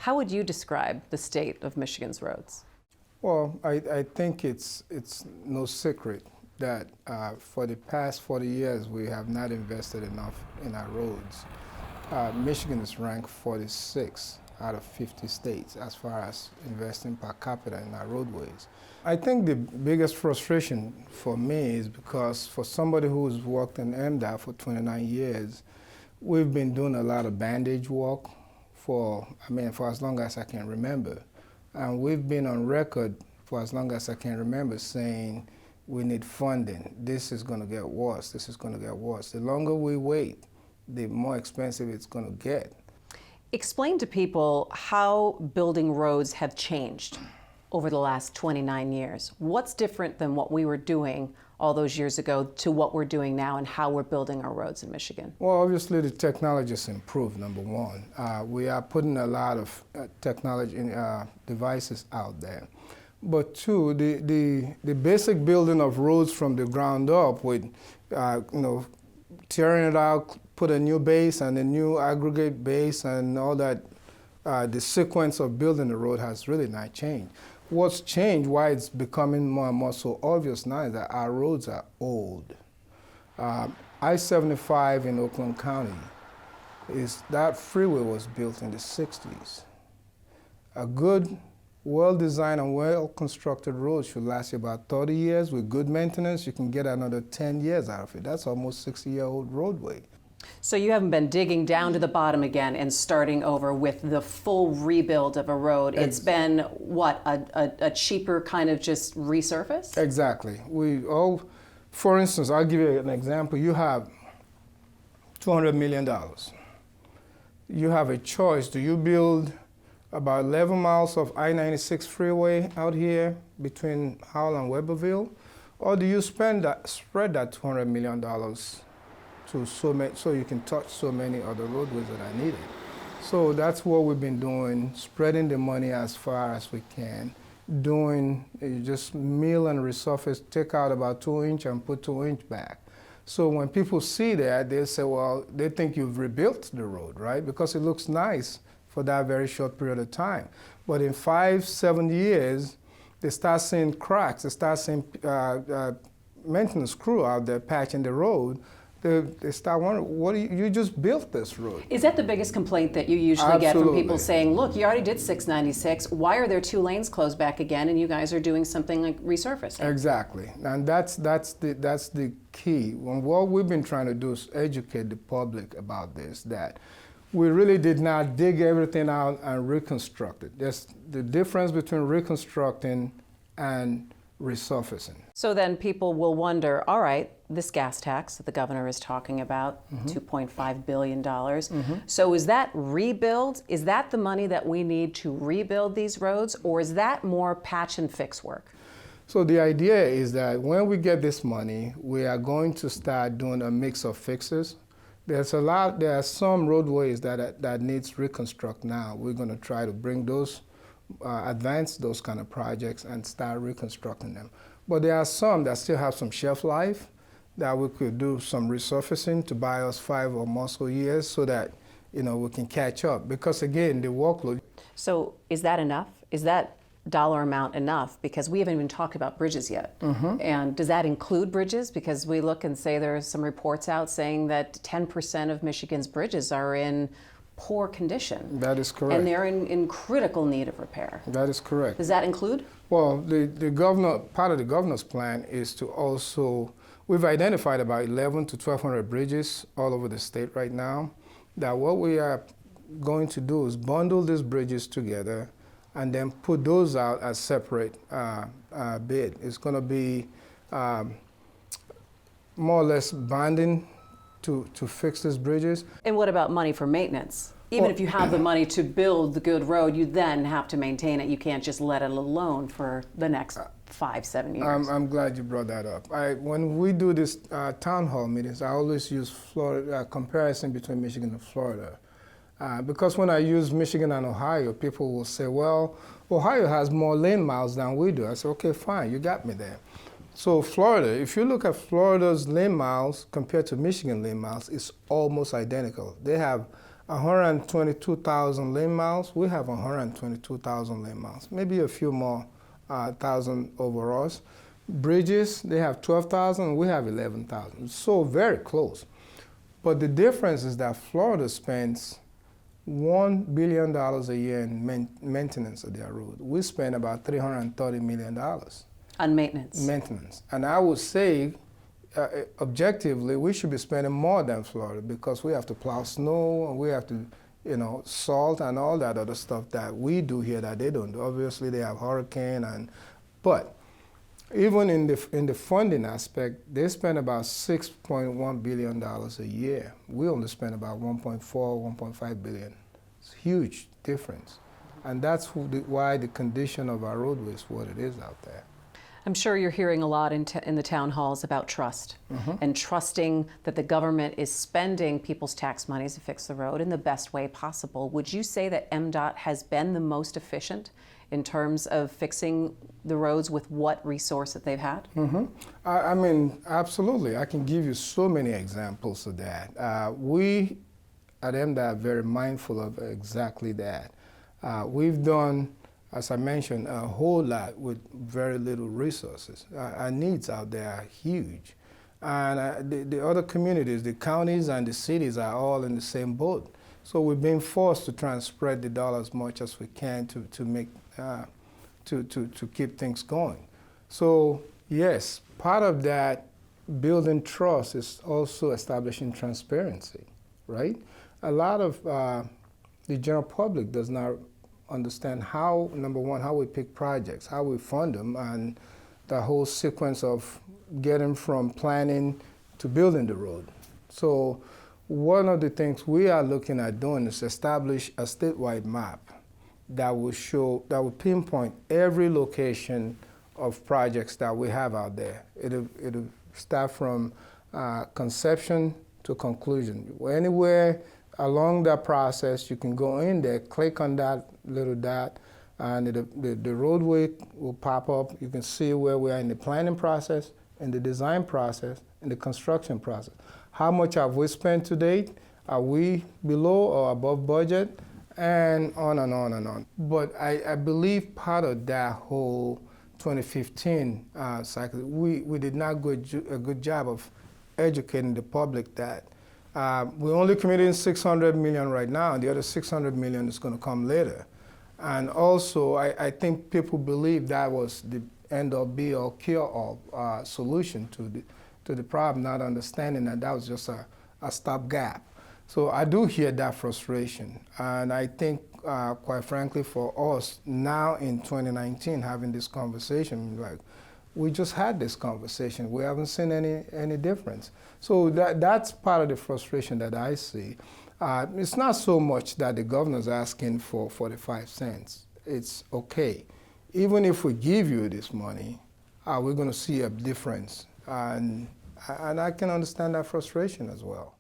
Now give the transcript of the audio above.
How would you describe the state of Michigan's roads? Well, I think it's no secret that for the past 40 years we have not invested enough in our roads. Michigan is ranked 46 out of 50 states as far as investing per capita in our roadways. I think the biggest frustration for me is because for somebody who's worked in MDOT for 29 years, we've been doing a lot of bandage work for as long as I can remember. And we've been on record for as long as I can remember saying we need funding. This is going to get worse. This is going to get worse. The longer we wait, the more expensive it's going to get. Explain to people how building roads have changed over the last 29 years. What's different than what we were doing all those years ago to what we're doing now and how we're building our roads in Michigan? Well, obviously the technology has improved, number one. We are putting a lot of technology devices out there. But two, the basic building of roads from the ground up with tearing it out, put a new base and a new aggregate base and all that, the sequence of building the road has really not changed. What's changed, why it's becoming more and more so obvious now, is that our roads are old. I-75 in Oakland County, that freeway was built in the 60s. A good, well-designed and well-constructed road should last you about 30 years. With good maintenance, you can get another 10 years out of it. That's almost 60-year-old roadway. So you haven't been digging down to the bottom again and starting over with the full rebuild of a road. It's been, what, a cheaper kind of just resurface? Exactly. For instance, I'll give you an example. You have $200 million. You have a choice. Do you build about 11 miles of I-96 freeway out here between Howell and Weberville? Or do you spread that $200 million so you can touch so many other roadways that are needed? So that's what we've been doing, spreading the money as far as we can, doing just mill and resurface, take out about 2 inch and put 2 inch back. So when people see that, they say, well, they think you've rebuilt the road, right? Because it looks nice for that very short period of time. But in 5-7 years, they start seeing cracks, they start seeing maintenance crew out there patching the road. They start wondering, you just built this road. Is that the biggest complaint that you usually get from people saying, look, you already did 696, why are there 2 lanes closed back again and you guys are doing something like resurfacing? Exactly, and that's the key. What we've been trying to do is educate the public about this, that we really did not dig everything out and reconstruct it. There's the difference between reconstructing and resurfacing. So then people will wonder, all right, this gas tax that the governor is talking about, $2.5 billion. So is that rebuild? Is that the money that we need to rebuild these roads, or is that more patch and fix work? So the idea is that when we get this money, we are going to start doing a mix of fixes. There are some roadways that needs reconstruct now. We're going to try to bring those, advance those kind of projects and start reconstructing them. But there are some that still have some shelf life that we could do some resurfacing to buy us 5 or more so years so that we can catch up. Because again, the workload. So is that enough? Is that dollar amount enough? Because we haven't even talked about bridges yet. And does that include bridges? Because we look and say there are some reports out saying that 10% of Michigan's bridges are in poor condition. That is correct. And they're in critical need of repair. That is correct. Does that include? Well, the governor, part of the governor's plan is to also, we've identified about 1,100 to 1,200 bridges all over the state right now, that what we are going to do is bundle these bridges together and then put those out as separate bid. It's going to be more or less bonding to fix these bridges. And what about money for maintenance? Even if you have the money to build the good road, you then have to maintain it. You can't just let it alone for the next 5-7 years. I'm glad you brought that up. When we do this town hall meetings, I always use Florida, comparison between Michigan and Florida. Because when I use Michigan and Ohio, people will say, well, Ohio has more lane miles than we do. I say, okay, fine, you got me there. So Florida, if you look at Florida's lane miles compared to Michigan lane miles, it's almost identical. They have 122,000 lane miles. We have 122,000 lane miles, maybe a few more thousand over us. Bridges, they have 12,000, we have 11,000. So very close. But the difference is that Florida spends $1 billion a year in maintenance of their road. We spend about $330 million. On maintenance. Maintenance. And I would say, objectively, we should be spending more than Florida because we have to plow snow and we have to, salt and all that other stuff that we do here that they don't do. Obviously, they have hurricane but even in the funding aspect, they spend about $6.1 billion a year. We only spend about 1.4, 1.5 billion. It's a huge difference. And that's why the condition of our roadway is what it is out there. I'm sure you're hearing a lot in the town halls about trust and trusting that the government is spending people's tax monies to fix the road in the best way possible. Would you say that MDOT has been the most efficient in terms of fixing the roads with what resource that they've had? I mean, absolutely. I can give you so many examples of that. We at MDOT are very mindful of exactly that. We've done, as I mentioned, a whole lot with very little resources. Our needs out there are huge. And the other communities, the counties and the cities are all in the same boat. So we've been forced to try and spread the dollar as much as we can to make to keep things going. So yes, part of that building trust is also establishing transparency, right? A lot of the general public does not understand how, number one, how we pick projects, how we fund them, and the whole sequence of getting from planning to building the road. So one of the things we are looking at doing is establish a statewide map that will pinpoint every location of projects that we have out there. It'll start from conception to conclusion. Anywhere along that process, you can go in there, click on that little dot, and the roadway will pop up. You can see where we are in the planning process, in the design process, in the construction process. How much have we spent to date? Are we below or above budget? And on and on and on. But I believe part of that whole 2015 cycle, we did not do a good job of educating the public that we're only committing $600 million right now, and the other $600 million is going to come later. And also, I think people believe that was the end-all, be-all, cure-all solution to the problem, not understanding that that was just a stopgap. So I do hear that frustration, and I think, quite frankly, for us now in 2019 having this conversation, like we just had this conversation, we haven't seen any difference. So that's part of the frustration that I see. It's not so much that the governor's asking for 45 cents. It's okay. Even if we give you this money, we're going to see a difference, and I can understand that frustration as well.